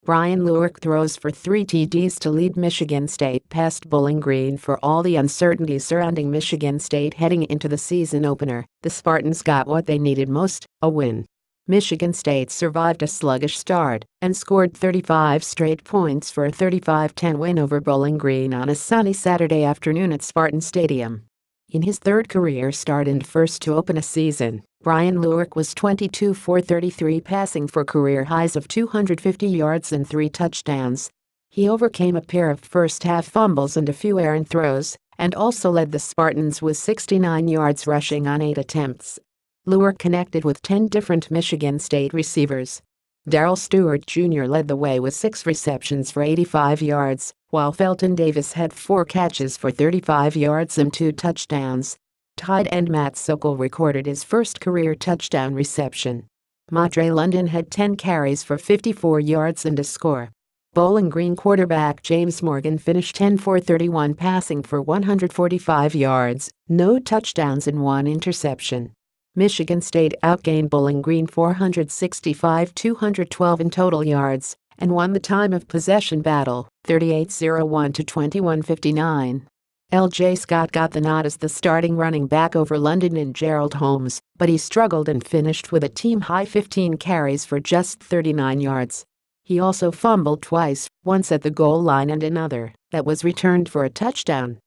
Brian Lewerke throws for 3 TDs to lead Michigan State past Bowling Green. For all the uncertainties surrounding Michigan State heading into the season opener, the Spartans got what they needed most: a win. Michigan State survived a sluggish start and scored 35 straight points for a 35-10 win over Bowling Green on a sunny Saturday afternoon at Spartan Stadium. In his third career start and first to open a season, Brian Lewerke was 22 for 33, passing for career highs of 250 yards and 3 touchdowns. He overcame a pair of first-half fumbles and a few errant throws, and also led the Spartans with 69 yards rushing on 8 attempts. Lewerke connected with 10 different Michigan State receivers. Darrell Stewart Jr. led the way with 6 receptions for 85 yards, while Felton Davis had 4 catches for 35 yards and 2 touchdowns. Tight end Matt Sokol recorded his first career touchdown reception. Madre London had 10 carries for 54 yards and a score. Bowling Green quarterback James Morgan finished 10 for 31, passing for 145 yards, no touchdowns and 1 interception. Michigan State outgained Bowling Green 465-212 in total yards and won the time of possession battle 38-01 to 21-59. L.J. Scott got the nod as the starting running back over London and Gerald Holmes, but he struggled and finished with a team-high 15 carries for just 39 yards. He also fumbled twice, once at the goal line and another that was returned for a touchdown.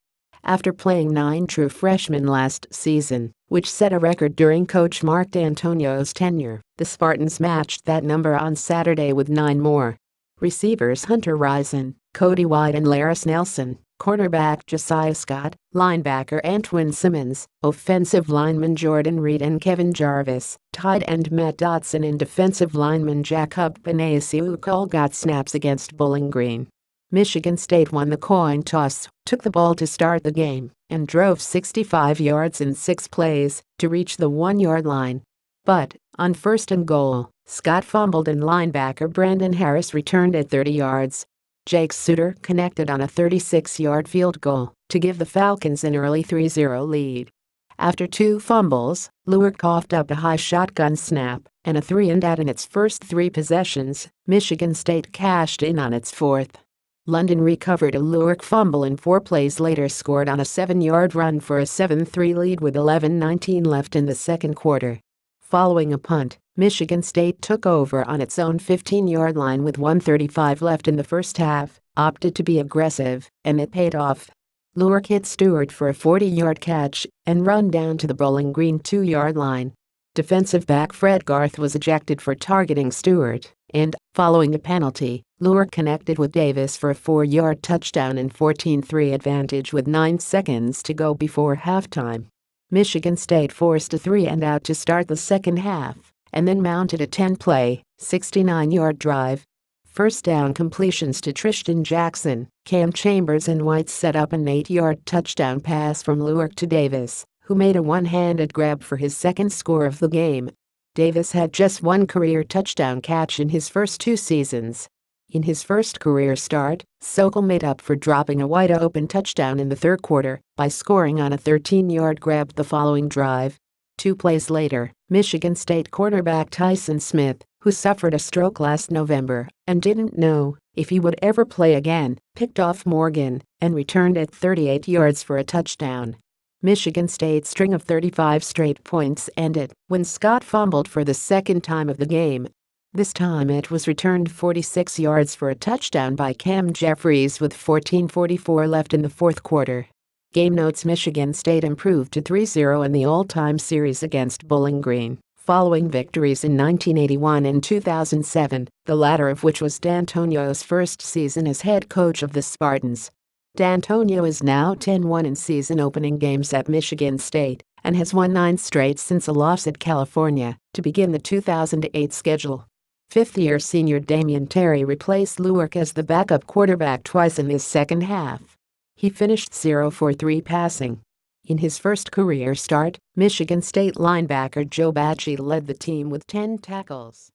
After playing 9 true freshmen last season, which set a record during Coach Mark D'Antonio's tenure, the Spartans matched that number on Saturday with 9 more. Receivers Hunter Rison, Cody White and Laris Nelson, cornerback Josiah Scott, linebacker Antwin Simmons, offensive lineman Jordan Reed and Kevin Jarvis, tight end Matt Dotson and defensive lineman Jacob Benasiuk all got snaps against Bowling Green. Michigan State won the coin toss, took the ball to start the game, and drove 65 yards in 6 plays to reach the 1-yard line. But, on first and goal, Scott fumbled and linebacker Brandon Harris returned at 30 yards. Jake Suter connected on a 36-yard field goal to give the Falcons an early 3-0 lead. After 2 fumbles, Lewerke coughed up a high shotgun snap and a 3-and-out in its first 3 possessions. Michigan State cashed in on its 4th. London recovered a Lewerke fumble and 4 plays later scored on a 7-yard run for a 7-3 lead with 11:19 left in the second quarter. Following a punt, Michigan State took over on its own 15-yard line with 1:35 left in the first half, opted to be aggressive, and it paid off. Lewerke hit Stewart for a 40-yard catch and run down to the Bowling Green 2-yard line. Defensive back Fred Garth was ejected for targeting Stewart, and, following a penalty, Lewerke connected with Davis for a 4-yard touchdown and 14-3 advantage with 9 seconds to go before halftime. Michigan State forced a 3-and-out to start the second half, and then mounted a 10-play, 69-yard drive. First down completions to Tristan Jackson, Cam Chambers and White set up an 8-yard touchdown pass from Lewerke to Davis, who made a one-handed grab for his second score of the game. Davis had just 1 career touchdown catch in his first 2 seasons. In his first career start, Sokol made up for dropping a wide-open touchdown in the third quarter by scoring on a 13-yard grab the following drive. 2 plays later, Michigan State cornerback Tyson Smith, who suffered a stroke last November and didn't know if he would ever play again, picked off Morgan and returned at 38 yards for a touchdown. Michigan State's string of 35 straight points ended when Scott fumbled for the second time of the game. This time it was returned 46 yards for a touchdown by Cam Jeffries with 14:44 left in the fourth quarter. Game notes: Michigan State improved to 3-0 in the all-time series against Bowling Green, following victories in 1981 and 2007, the latter of which was D'Antonio's first season as head coach of the Spartans. D'Antonio is now 10-1 in season-opening games at Michigan State and has won 9 straight since a loss at California to begin the 2008 schedule. Fifth-year senior Damian Terry replaced Lewerke as the backup quarterback twice in his second half. He finished 0 for 3 passing. In his first career start, Michigan State linebacker Joe Bachie led the team with 10 tackles.